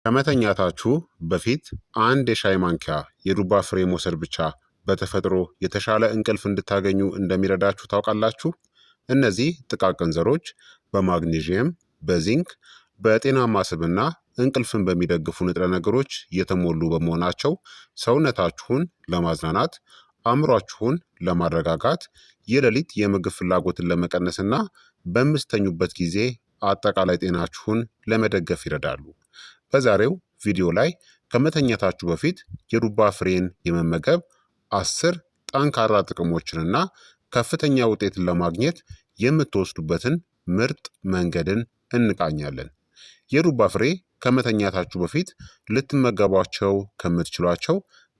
ከመተኛታችሁ በፊት አንድ የሻይ ማንኪያ የዱባ ፍሬ መውሰድ ብቻ በተፈጥሮ የተሻለ እንቅልፍ እንድታገኙ እንደሚረዳችሁ ታውቃላችሁ? እነዚህ ጥቃቅን ዘሮች በማግኔዥየም፣ በዚንክ፣ በጤናማ ስብና እንቅልፍን በሚደግፉ ንጥረ ነገሮች የተሞሉ በመሆናቸው ሰውነታችሁን ለማዝናናት፣ አእምሯችሁን ለማረጋጋት፣ የሌሊት የምግብ ፍላጎትን ለመቀነስና በምስተኙበት ጊዜ አጠቃላይ ጤናችሁን ለመደገፍ ይረዳሉ። በዛሬው ቪዲዮ ላይ ከመተኛታችሁ በፊት የዱባ ፍሬን የመመገብ 10 ጠንካራ ጥቅሞችንና ከፍተኛ ውጤትን ለማግኘት የምትወስዱበትን ምርጥ መንገድን እንቃኛለን። የዱባ ፍሬ ከመተኛታችሁ በፊት ልትመገቧቸው ከምትችሏቸው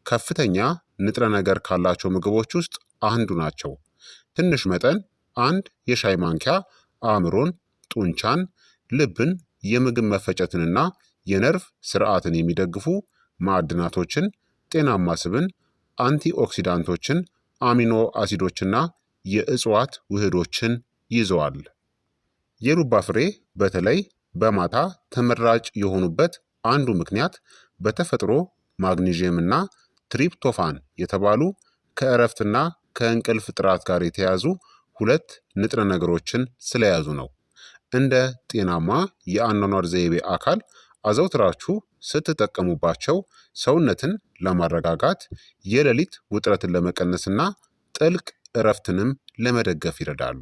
ከፍተኛ ንጥረ ነገር ካላቸው ምግቦች ውስጥ አንዱ ናቸው። ትንሽ መጠን አንድ የሻይ ማንኪያ አእምሮን፣ ጡንቻን፣ ልብን፣ የምግብ መፈጨትንና የነርቭ ስርዓትን የሚደግፉ ማዕድናቶችን፣ ጤናማ ስብን፣ አንቲኦክሲዳንቶችን፣ አሚኖ አሲዶችና የእጽዋት ውህዶችን ይዘዋል። የዱባ ፍሬ በተለይ በማታ ተመራጭ የሆኑበት አንዱ ምክንያት በተፈጥሮ ማግኒዥየምና ትሪፕቶፋን የተባሉ ከእረፍትና ከእንቅልፍ ጥራት ጋር የተያዙ ሁለት ንጥረ ነገሮችን ስለያዙ ነው። እንደ ጤናማ የአኗኗር ዘይቤ አካል አዘውትራችሁ ስትጠቀሙባቸው ሰውነትን ለማረጋጋት፣ የሌሊት ውጥረትን ለመቀነስና ጥልቅ እረፍትንም ለመደገፍ ይረዳሉ።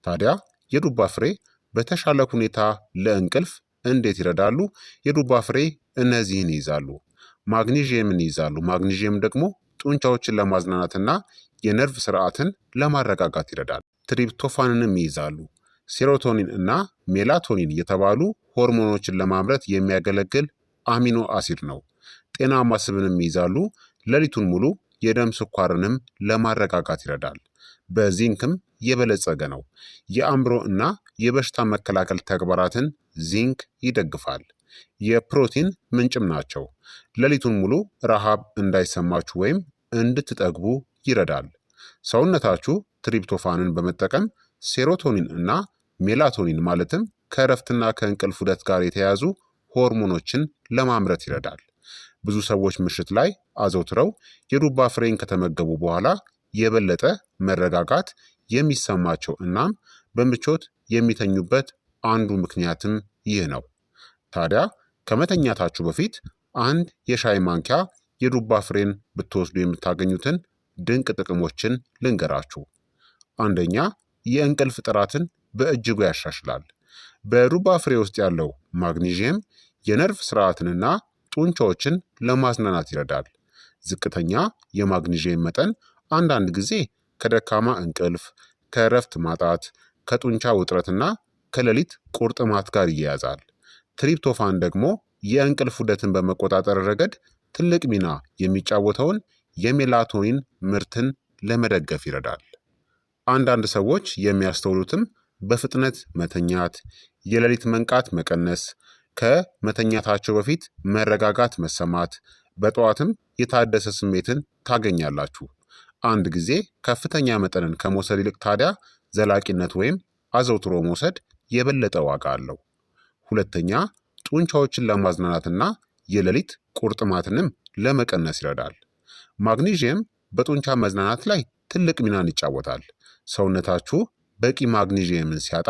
ታዲያ የዱባ ፍሬ በተሻለ ሁኔታ ለእንቅልፍ እንዴት ይረዳሉ? የዱባ ፍሬ እነዚህን ይይዛሉ። ማግኒዥየምን ይይዛሉ። ማግኒዥየም ደግሞ ጡንቻዎችን ለማዝናናትና የነርቭ ስርዓትን ለማረጋጋት ይረዳል። ትሪፕቶፋንንም ይይዛሉ። ሴሮቶኒን እና ሜላቶኒን የተባሉ ሆርሞኖችን ለማምረት የሚያገለግል አሚኖ አሲድ ነው። ጤናማ ስብንም ይይዛሉ። ሌሊቱን ሙሉ የደም ስኳርንም ለማረጋጋት ይረዳል። በዚንክም የበለጸገ ነው። የአእምሮ እና የበሽታ መከላከል ተግባራትን ዚንክ ይደግፋል። የፕሮቲን ምንጭም ናቸው። ሌሊቱን ሙሉ ረሃብ እንዳይሰማችሁ ወይም እንድትጠግቡ ይረዳል። ሰውነታችሁ ትሪፕቶፋንን በመጠቀም ሴሮቶኒን እና ሜላቶኒን ማለትም ከእረፍትና ከእንቅልፍ ዑደት ጋር የተያያዙ ሆርሞኖችን ለማምረት ይረዳል። ብዙ ሰዎች ምሽት ላይ አዘውትረው የዱባ ፍሬን ከተመገቡ በኋላ የበለጠ መረጋጋት የሚሰማቸው እናም በምቾት የሚተኙበት አንዱ ምክንያትም ይህ ነው። ታዲያ ከመተኛታችሁ በፊት አንድ የሻይ ማንኪያ የዱባ ፍሬን ብትወስዱ የምታገኙትን ድንቅ ጥቅሞችን ልንገራችሁ። አንደኛ፣ የእንቅልፍ ጥራትን በእጅጉ ያሻሽላል። በዱባ ፍሬ ውስጥ ያለው ማግኒዥየም የነርቭ ስርዓትንና ጡንቻዎችን ለማዝናናት ይረዳል። ዝቅተኛ የማግኒዥየም መጠን አንዳንድ ጊዜ ከደካማ እንቅልፍ፣ ከእረፍት ማጣት፣ ከጡንቻ ውጥረትና ከሌሊት ቁርጥማት ጋር ይያያዛል። ትሪፕቶፋን ደግሞ የእንቅልፍ ዑደትን በመቆጣጠር ረገድ ትልቅ ሚና የሚጫወተውን የሜላቶኒን ምርትን ለመደገፍ ይረዳል። አንዳንድ ሰዎች የሚያስተውሉትም በፍጥነት መተኛት፣ የሌሊት መንቃት መቀነስ፣ ከመተኛታቸው በፊት መረጋጋት መሰማት፣ በጠዋትም የታደሰ ስሜትን ታገኛላችሁ። አንድ ጊዜ ከፍተኛ መጠንን ከመውሰድ ይልቅ ታዲያ ዘላቂነት ወይም አዘውትሮ መውሰድ የበለጠ ዋጋ አለው። ሁለተኛ፣ ጡንቻዎችን ለማዝናናትና የሌሊት ቁርጥማትንም ለመቀነስ ይረዳል። ማግኒዥየም በጡንቻ መዝናናት ላይ ትልቅ ሚናን ይጫወታል። ሰውነታችሁ በቂ ማግኒዥየምን ሲያጣ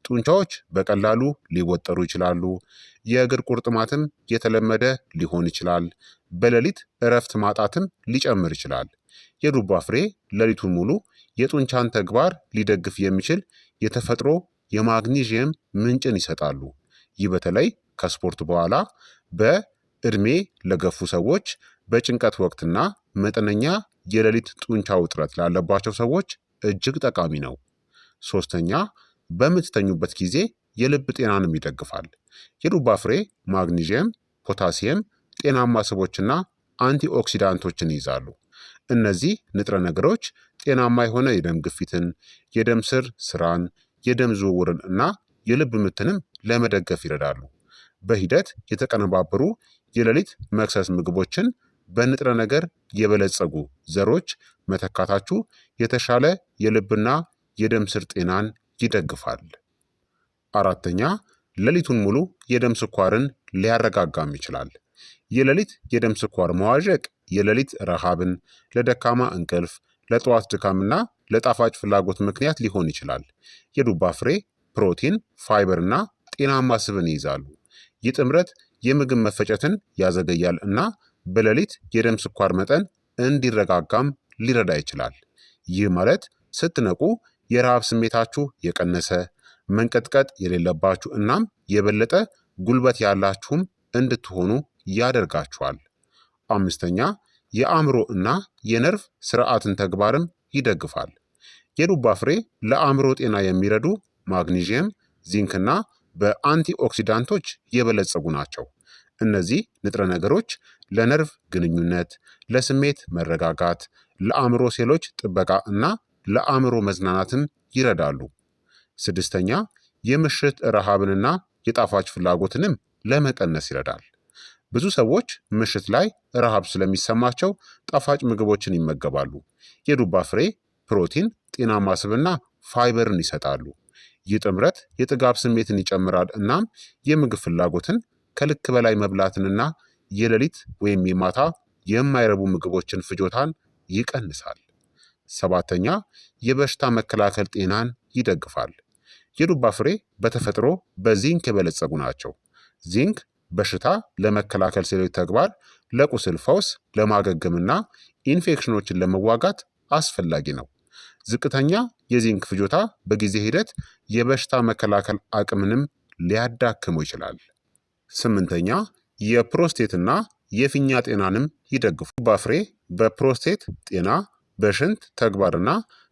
ጡንቻዎች በቀላሉ ሊወጠሩ ይችላሉ። የእግር ቁርጥማትም የተለመደ ሊሆን ይችላል። በሌሊት እረፍት ማጣትም ሊጨምር ይችላል። የዱባ ፍሬ ሌሊቱን ሙሉ የጡንቻን ተግባር ሊደግፍ የሚችል የተፈጥሮ የማግኒዥየም ምንጭን ይሰጣሉ። ይህ በተለይ ከስፖርት በኋላ፣ በዕድሜ ለገፉ ሰዎች፣ በጭንቀት ወቅትና መጠነኛ የሌሊት ጡንቻ ውጥረት ላለባቸው ሰዎች እጅግ ጠቃሚ ነው። ሶስተኛ፣ በምትተኙበት ጊዜ የልብ ጤናንም ይደግፋል። የዱባ ፍሬ ማግኒዥየም፣ ፖታሲየም፣ ጤናማ ስቦችና አንቲኦክሲዳንቶችን ይይዛሉ። እነዚህ ንጥረ ነገሮች ጤናማ የሆነ የደም ግፊትን፣ የደም ስር ስራን፣ የደም ዝውውርን እና የልብ ምትንም ለመደገፍ ይረዳሉ። በሂደት የተቀነባበሩ የሌሊት መክሰስ ምግቦችን በንጥረ ነገር የበለጸጉ ዘሮች መተካታችሁ የተሻለ የልብና የደም ስር ጤናን ይደግፋል። አራተኛ፣ ሌሊቱን ሙሉ የደም ስኳርን ሊያረጋጋም ይችላል። የሌሊት የደም ስኳር መዋዠቅ የሌሊት ረሃብን፣ ለደካማ እንቅልፍ፣ ለጠዋት ድካምና ለጣፋጭ ፍላጎት ምክንያት ሊሆን ይችላል። የዱባ ፍሬ ፕሮቲን፣ ፋይበር እና ጤናማ ስብን ይይዛሉ። ይህ ጥምረት የምግብ መፈጨትን ያዘገያል እና በሌሊት የደም ስኳር መጠን እንዲረጋጋም ሊረዳ ይችላል። ይህ ማለት ስትነቁ የረሃብ ስሜታችሁ የቀነሰ፣ መንቀጥቀጥ የሌለባችሁ እናም የበለጠ ጉልበት ያላችሁም እንድትሆኑ ያደርጋችኋል። አምስተኛ የአእምሮ እና የነርቭ ስርዓትን ተግባርም ይደግፋል። የዱባ ፍሬ ለአእምሮ ጤና የሚረዱ ማግኒዥየም፣ ዚንክና በአንቲኦክሲዳንቶች የበለጸጉ ናቸው። እነዚህ ንጥረ ነገሮች ለነርቭ ግንኙነት፣ ለስሜት መረጋጋት፣ ለአእምሮ ሴሎች ጥበቃ እና ለአእምሮ መዝናናትም ይረዳሉ። ስድስተኛ የምሽት ረሃብንና የጣፋጭ ፍላጎትንም ለመቀነስ ይረዳል። ብዙ ሰዎች ምሽት ላይ ረሃብ ስለሚሰማቸው ጣፋጭ ምግቦችን ይመገባሉ። የዱባ ፍሬ ፕሮቲን፣ ጤናማ ስብና ፋይበርን ይሰጣሉ። ይህ ጥምረት የጥጋብ ስሜትን ይጨምራል እናም የምግብ ፍላጎትን ከልክ በላይ መብላትንና የሌሊት ወይም የማታ የማይረቡ ምግቦችን ፍጆታን ይቀንሳል። ሰባተኛ የበሽታ መከላከል ጤናን ይደግፋል። የዱባ ፍሬ በተፈጥሮ በዚንክ የበለጸጉ ናቸው። ዚንክ በሽታ ለመከላከል ሴሎች ተግባር፣ ለቁስል ፈውስ፣ ለማገገምና ኢንፌክሽኖችን ለመዋጋት አስፈላጊ ነው። ዝቅተኛ የዚንክ ፍጆታ በጊዜ ሂደት የበሽታ መከላከል አቅምንም ሊያዳክመው ይችላል። ስምንተኛ የፕሮስቴትና የፊኛ ጤናንም ይደግፉ። ዱባ ፍሬ በፕሮስቴት ጤና፣ በሽንት ተግባርና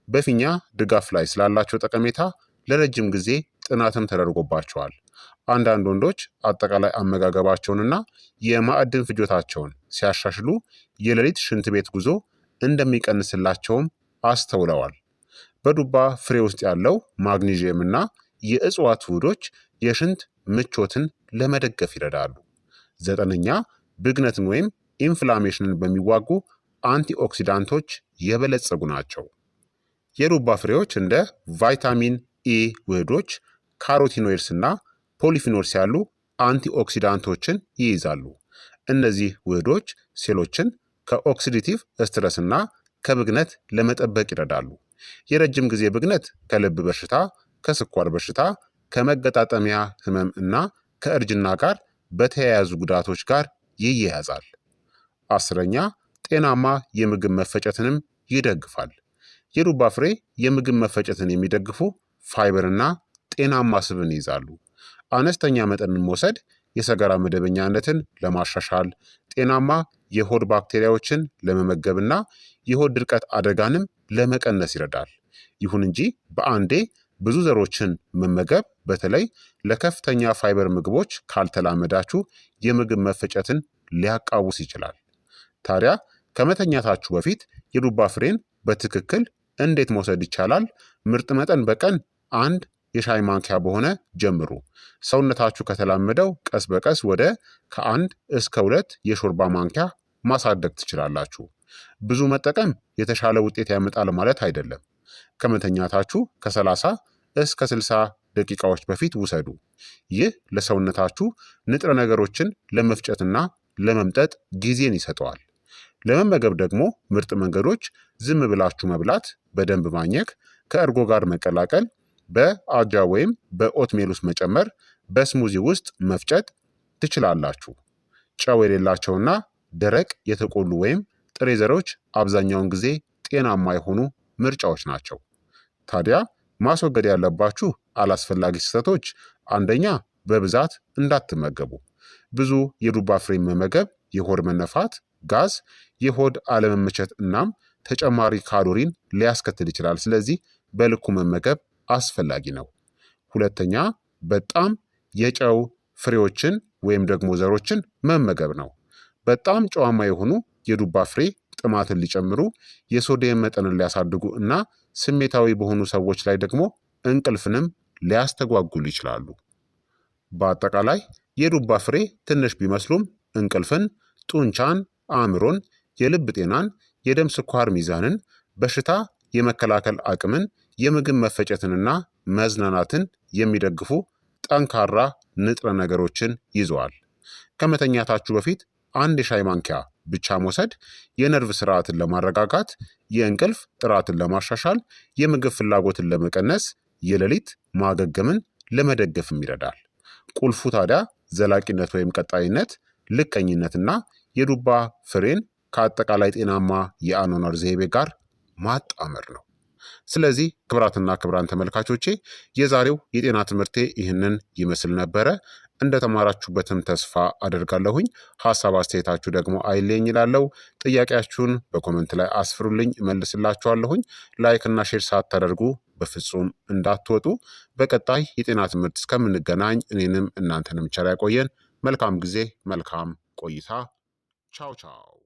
በፊኛ ድጋፍ ላይ ስላላቸው ጠቀሜታ ለረጅም ጊዜ ጥናትም ተደርጎባቸዋል። አንዳንድ ወንዶች አጠቃላይ አመጋገባቸውንና የማዕድን ፍጆታቸውን ሲያሻሽሉ የሌሊት ሽንት ቤት ጉዞ እንደሚቀንስላቸውም አስተውለዋል። በዱባ ፍሬ ውስጥ ያለው ማግኒዥየም እና የእጽዋት ውህዶች የሽንት ምቾትን ለመደገፍ ይረዳሉ። ዘጠነኛ ብግነትን ወይም ኢንፍላሜሽንን በሚዋጉ አንቲኦክሲዳንቶች የበለጸጉ ናቸው። የዱባ ፍሬዎች እንደ ቫይታሚን ኤ ውህዶች፣ ካሮቲኖይድስ እና ፖሊፊኖልስ ያሉ አንቲኦክሲዳንቶችን ይይዛሉ። እነዚህ ውህዶች ሴሎችን ከኦክሲዲቲቭ ስትረስ እና ከብግነት ለመጠበቅ ይረዳሉ። የረጅም ጊዜ ብግነት ከልብ በሽታ፣ ከስኳር በሽታ፣ ከመገጣጠሚያ ህመም እና ከእርጅና ጋር በተያያዙ ጉዳቶች ጋር ይያያዛል። አስረኛ ጤናማ የምግብ መፈጨትንም ይደግፋል። የዱባ ፍሬ የምግብ መፈጨትን የሚደግፉ ፋይበርና ጤናማ ስብን ይይዛሉ። አነስተኛ መጠንን መውሰድ የሰገራ መደበኛነትን ለማሻሻል፣ ጤናማ የሆድ ባክቴሪያዎችን ለመመገብና የሆድ ድርቀት አደጋንም ለመቀነስ ይረዳል። ይሁን እንጂ በአንዴ ብዙ ዘሮችን መመገብ በተለይ ለከፍተኛ ፋይበር ምግቦች ካልተላመዳችሁ የምግብ መፈጨትን ሊያቃውስ ይችላል። ታዲያ ከመተኛታችሁ በፊት የዱባ ፍሬን በትክክል እንዴት መውሰድ ይቻላል? ምርጥ መጠን በቀን 1 የሻይ ማንኪያ በሆነ ጀምሩ። ሰውነታችሁ ከተላመደው ቀስ በቀስ ወደ ከ1 እስከ 2 የሾርባ ማንኪያ ማሳደግ ትችላላችሁ። ብዙ መጠቀም የተሻለ ውጤት ያመጣል ማለት አይደለም። ከመተኛታችሁ ከ30 እስከ 60 ደቂቃዎች በፊት ውሰዱ። ይህ ለሰውነታችሁ ንጥረ ነገሮችን ለመፍጨትና ለመምጠጥ ጊዜን ይሰጠዋል። ለመመገብ ደግሞ ምርጥ መንገዶች ዝም ብላችሁ መብላት፣ በደንብ ማኘክ፣ ከእርጎ ጋር መቀላቀል፣ በአጃ ወይም በኦትሜል ውስጥ መጨመር፣ በስሙዚ ውስጥ መፍጨት ትችላላችሁ። ጨው የሌላቸውና ደረቅ የተቆሉ ወይም ጥሬ ዘሮች አብዛኛውን ጊዜ ጤናማ የሆኑ ምርጫዎች ናቸው። ታዲያ ማስወገድ ያለባችሁ አላስፈላጊ ስህተቶች፣ አንደኛ በብዛት እንዳትመገቡ። ብዙ የዱባ ፍሬ መመገብ የሆድ መነፋት፣ ጋዝ፣ የሆድ አለመመቸት እናም ተጨማሪ ካሎሪን ሊያስከትል ይችላል። ስለዚህ በልኩ መመገብ አስፈላጊ ነው። ሁለተኛ በጣም የጨው ፍሬዎችን ወይም ደግሞ ዘሮችን መመገብ ነው። በጣም ጨዋማ የሆኑ የዱባ ፍሬ ጥማትን ሊጨምሩ፣ የሶዲየም መጠንን ሊያሳድጉ እና ስሜታዊ በሆኑ ሰዎች ላይ ደግሞ እንቅልፍንም ሊያስተጓጉሉ ይችላሉ። በአጠቃላይ የዱባ ፍሬ ትንሽ ቢመስሉም እንቅልፍን፣ ጡንቻን፣ አእምሮን፣ የልብ ጤናን፣ የደም ስኳር ሚዛንን፣ በሽታ የመከላከል አቅምን፣ የምግብ መፈጨትንና መዝናናትን የሚደግፉ ጠንካራ ንጥረ ነገሮችን ይዘዋል። ከመተኛታችሁ በፊት አንድ የሻይ ማንኪያ ብቻ መውሰድ የነርቭ ስርዓትን ለማረጋጋት፣ የእንቅልፍ ጥራትን ለማሻሻል፣ የምግብ ፍላጎትን ለመቀነስ፣ የሌሊት ማገገምን ለመደገፍም ይረዳል። ቁልፉ ታዲያ ዘላቂነት ወይም ቀጣይነት፣ ልቀኝነትና የዱባ ፍሬን ከአጠቃላይ ጤናማ የአኗኗር ዘይቤ ጋር ማጣመር ነው። ስለዚህ ክቡራትና ክቡራን ተመልካቾቼ የዛሬው የጤና ትምህርቴ ይህንን ይመስል ነበረ። እንደተማራችሁበትም ተስፋ አደርጋለሁኝ። ሀሳብ አስተያየታችሁ ደግሞ አይለኝ ይላለው። ጥያቄያችሁን በኮመንት ላይ አስፍሩልኝ፣ እመልስላችኋለሁኝ። ላይክ እና ሼር ሳታደርጉ በፍጹም እንዳትወጡ። በቀጣይ የጤና ትምህርት እስከምንገናኝ እኔንም እናንተንም ቸር ያቆየን። መልካም ጊዜ፣ መልካም ቆይታ። ቻው ቻው።